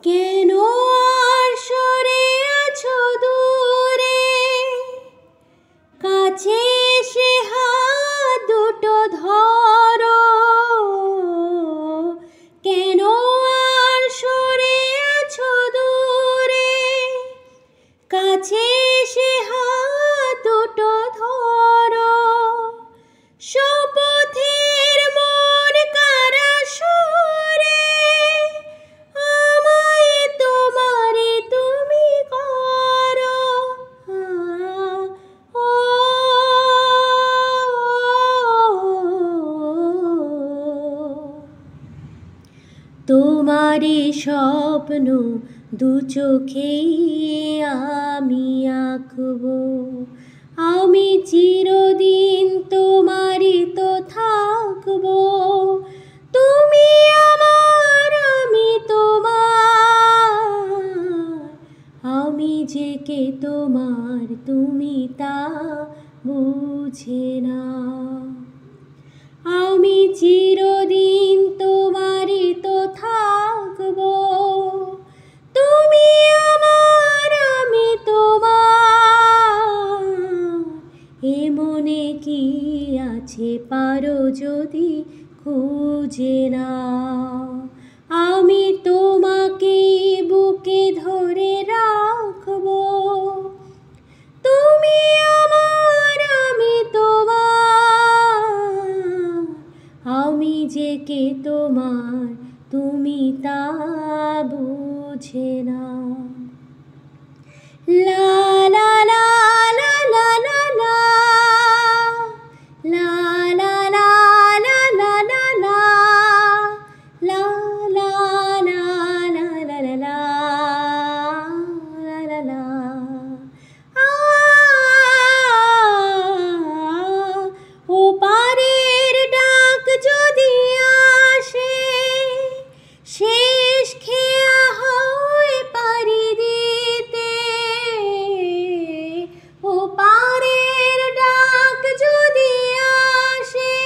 কেন আর সরে আছো দূরে, কাছে এসে হাত দুটো ধরো। কেন আর সরে আছো দূরে, কাছে এসে হাত দুটো ধরো। শপথের মন কারা সুরে, আমায় তোমারে তুমি করো। ও তোমারে স্বপ্ন দু চোখেই আমি আঁকবো। আমি চিরদিন তোমারই তো থাকবো। তুমি আমার, আমি তোমার। আমি যে কে তোমার, তুমি তা বুঝে না। আমি চিরদিন তোমারই তো থাকবো। তুমি আমার, আমি তোমার। এ মনে কি আছে পারো যদি খুঁজে নাও। আমি তোমাকে বুকে ধরে রাখবো। তুমি আমার, আমি তোমার। আমি যে কে তোমার, তুমি তা বুঝে না। লা লা লা লা লা লা লা, লা লা লা লা লা লা লা, লা লা লা লা লা লা লা, লা লা লা। ও পারের ডাক যদি আসে, শেষ খেয়া হয় পারি দিতে। ও পারের ডাক যদি আসে,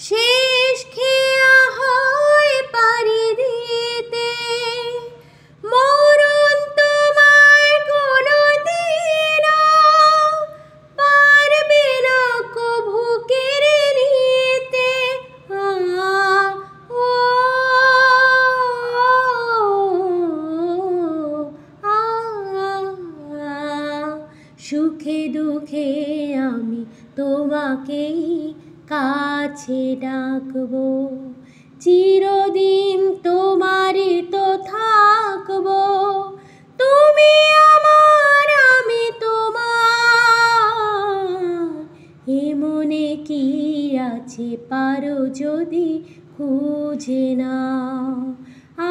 শেষ খেয়া হয় পারি দিতে। মরণ তোমায় কোনোদিনও পারবে না কভু কেড়ে নিতে। ও সুখে দুঃখে আমি তোমাকেই কাছে ডাকবো। চিরদিন তোমারই তো থাকবো। তুমি আমার, আমি তোমার। এ মনে কি আছে পারো যদি খুঁজে নাও।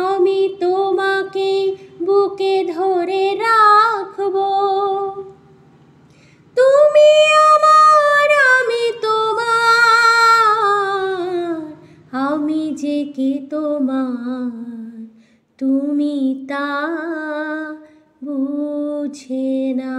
আমি তোমাকে বুকে ধরে রাখবো। তুমি আমার, আমি তোমার। আমি যে কে তোমার, তুমি তা বুঝে না।